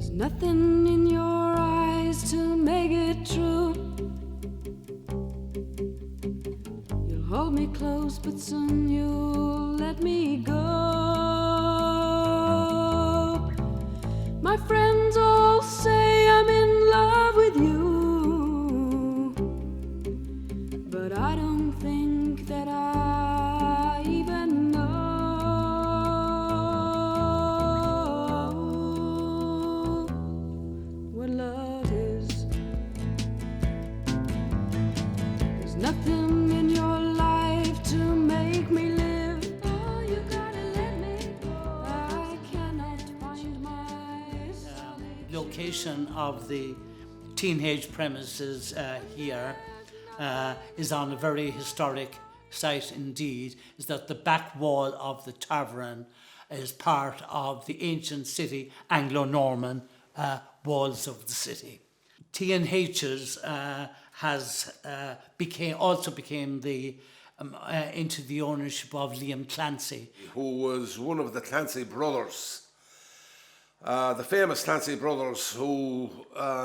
There's nothing in your eyes to make it true. You'll hold me close, but soon you'll let me go. My friends all say I'm in love with you, but I don't think that I even know what love is. There's nothing in your life to make me live. Oh, you gotta let me go. I cannot find myself. Location of the teenage premises here is on a very historic site indeed, is that the back wall of the tavern is part of the ancient city, Anglo-Norman walls of the city. T&H's became the into the ownership of Liam Clancy, who was one of the Clancy brothers. The famous Clancy brothers who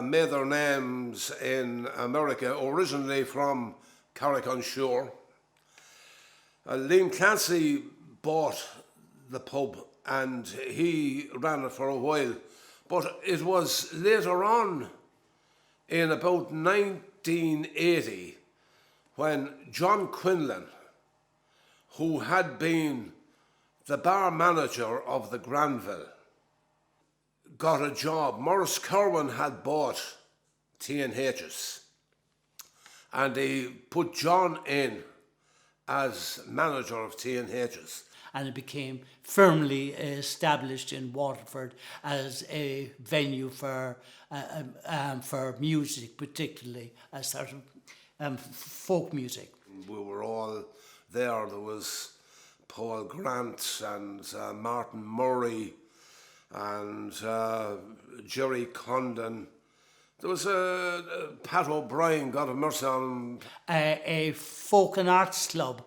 made their names in America, originally from Carrick-on-Shore. Liam Clancy bought the pub and he ran it for a while, but it was later on in about 1980 when John Quinlan, who had been the bar manager of the Granville, got a job. Maurice Kerwin had bought T&H's and he put John in as manager of T&H's. and it became firmly established in Waterford as a venue for music, particularly a sort of folk music. We were all there. There was Paul Grant and Martin Murray and Jerry Condon. There was Pat O'Brien, God have mercy on him. A folk and arts club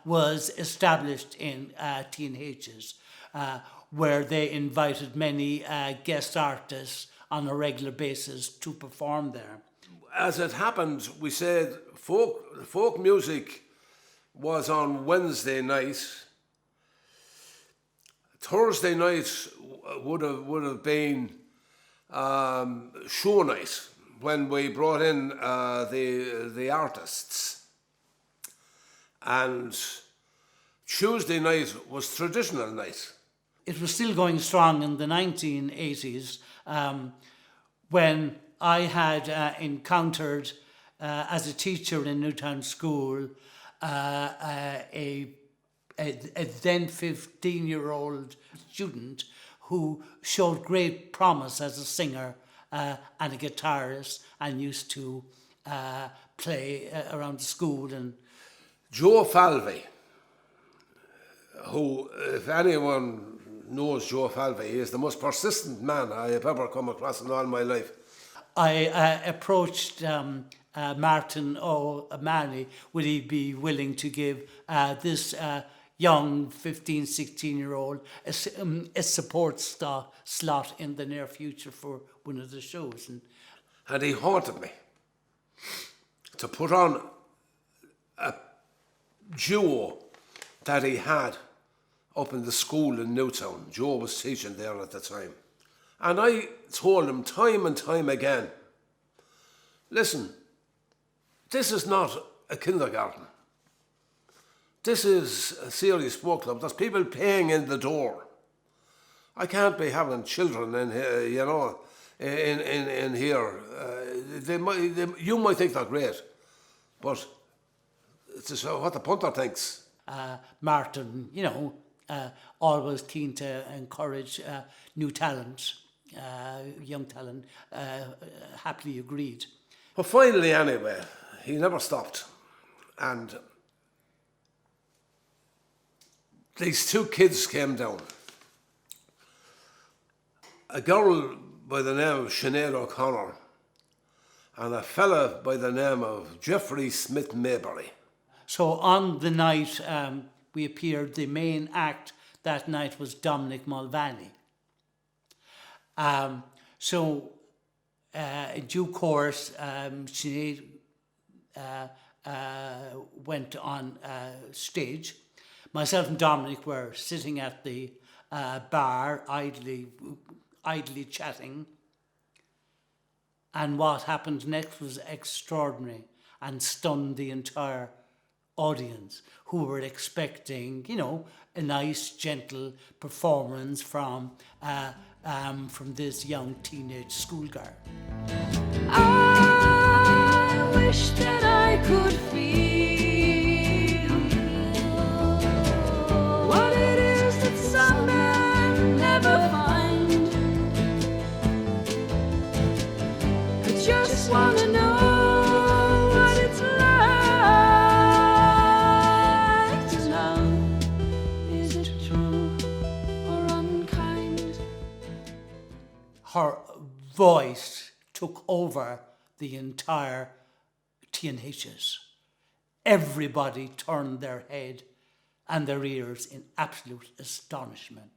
was established in T&H's, where they invited many guest artists on a regular basis to perform there. As it happened, we said folk music was on Wednesday night. Thursday night would have been show night when we brought in the artists, and Tuesday night was traditional night. It was still going strong in the 1980s when I had encountered as a teacher in Newtown School a then 15-year-old student who showed great promise as a singer and a guitarist, and used to play around the school. And Joe Falvey, who, if anyone knows Joe Falvey, he is the most persistent man I have ever come across in all my life. I approached Martin O'Malley, would he be willing to give this young 15, 16-year-old a support slot in the near future for one of the shows. And he haunted me to put on a duo that he had up in the school in Newtown. Joe was teaching there at the time. And I told him time and time again, listen, this is not a kindergarten. This is a serious sport club. There's people paying in the door. I can't be having children in here, you know, in here. You might think they're great, but it's just what the punter thinks. Martin, you know, always keen to encourage new talent, young talent, happily agreed. Well, finally, anyway, he never stopped. And these two kids came down. A girl by the name of Sinead O'Connor and a fella by the name of Geoffrey Smith Maybury. So on the night we appeared, the main act that night was Dominic Mulvaney. So in due course, Sinead went on stage. Myself and Dominic were sitting at the bar, idly chatting. And what happened next was extraordinary and stunned the entire audience, who were expecting, a nice, gentle performance from this young teenage schoolgirl. I wish that I could feel what it is that some men never find. I just want to know what it's like to love. Is it true or unkind? Her voice took over the entire T&H's. Everybody turned their head and their ears in absolute astonishment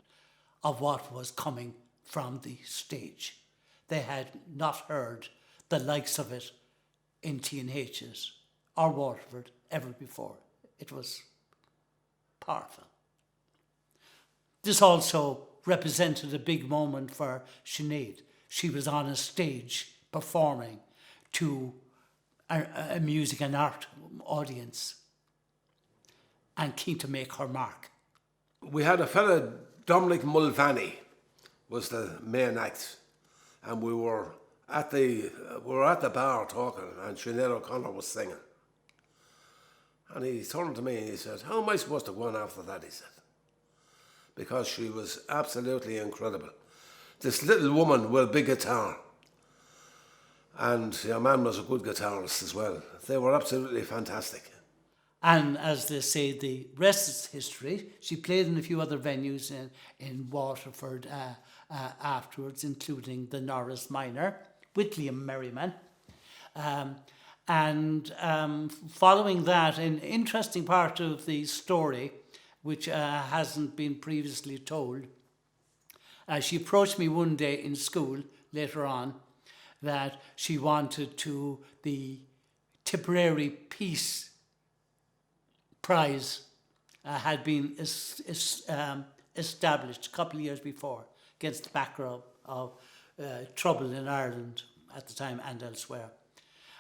of what was coming from the stage. They had not heard the likes of it in T&H's or Waterford ever before. It was powerful. This also represented a big moment for Sinead. She was on a stage performing to a music and art audience and keen to make her mark. We had a fella, Dominic Mulvaney, was the main act, and we were at the bar talking, and Sinead O'Connor was singing. And he turned to me and he said, "How am I supposed to go on after that?" he said. Because she was absolutely incredible. This little woman with a big guitar. And your man was a good guitarist as well. They were absolutely fantastic. And as they say, the rest is history. She played in a few other venues in Waterford afterwards, including the Norris Minor with Liam Merriman. Following that, an interesting part of the story, which hasn't been previously told, she approached me one day in school later on that she wanted the Tipperary Peace Prize had been established a couple of years before against the backdrop of trouble in Ireland at the time and elsewhere.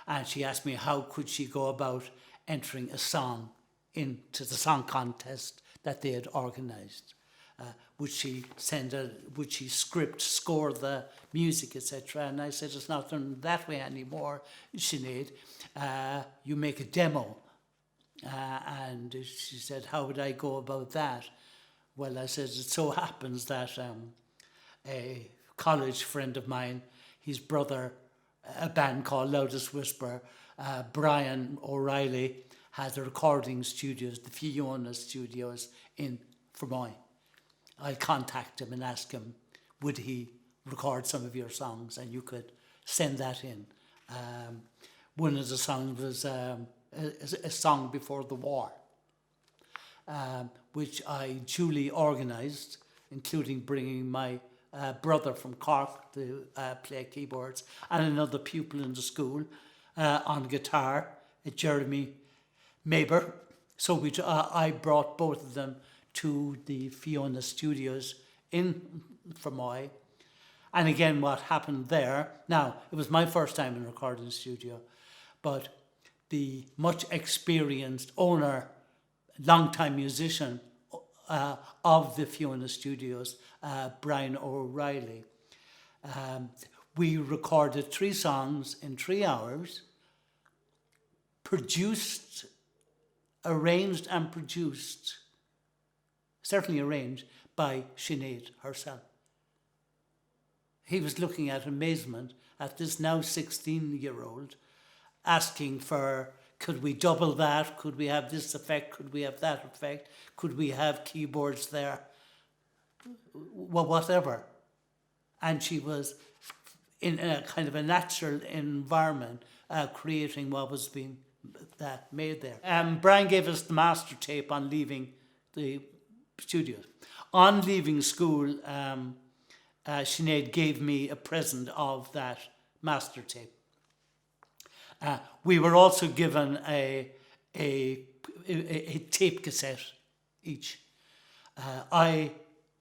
And she asked me how could she go about entering a song into the song contest that they had organised. Would she score the music, etc.? And I said, it's not done that way anymore, Sinead. You make a demo. And she said, how would I go about that? Well, I said, it so happens that a college friend of mine, his brother, a band called Loudest Whisper, Brian O'Reilly, has the recording studios, the Fiona Studios in Fermoy. I'll contact him and ask him, would he record some of your songs? And you could send that in. One of the songs was a song before the war, which I duly organised, including bringing my brother from Cork to play keyboards and another pupil in the school on guitar, Jeremy Maber. So I brought both of them to the Fiona Studios in Fermoy. And again, what happened there, now, it was my first time in a recording studio, but the much experienced owner, long-time musician of the Fiona Studios, Brian O'Reilly, we recorded 3 songs in 3 hours, arranged and produced, certainly arranged by Sinead herself. He was looking at amazement at this now 16-year-old asking for, could we double that? Could we have this effect? Could we have that effect? Could we have keyboards there? Well, whatever. And she was in a kind of a natural environment creating what was being made there. Brian gave us the master tape on leaving the studios. On leaving school, Sinead gave me a present of that master tape. We were also given a tape cassette each. I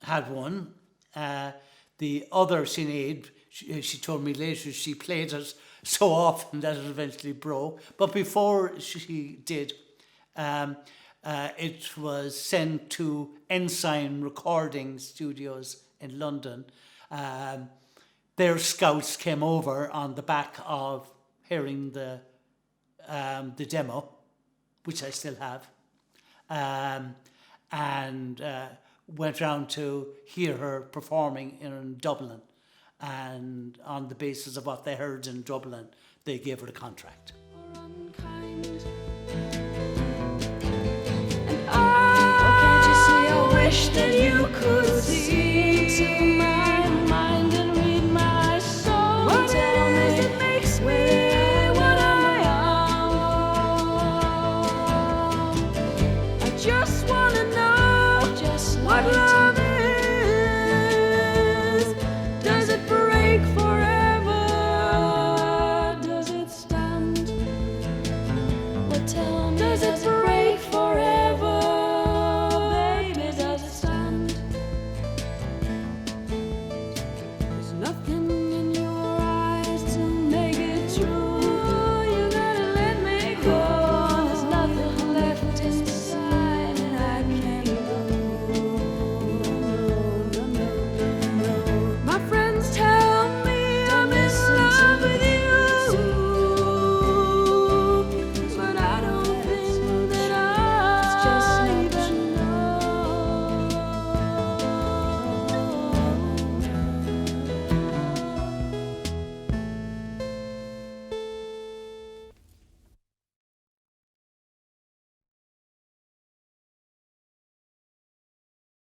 had one. The other Sinead, she told me later, she played it so often that it eventually broke. But before she did, it was sent to Ensign Recording Studios in London. Their scouts came over on the back of hearing the demo, which I still have, and went round to hear her performing in Dublin. And on the basis of what they heard in Dublin, they gave her a contract. Can't you see I wish that you could see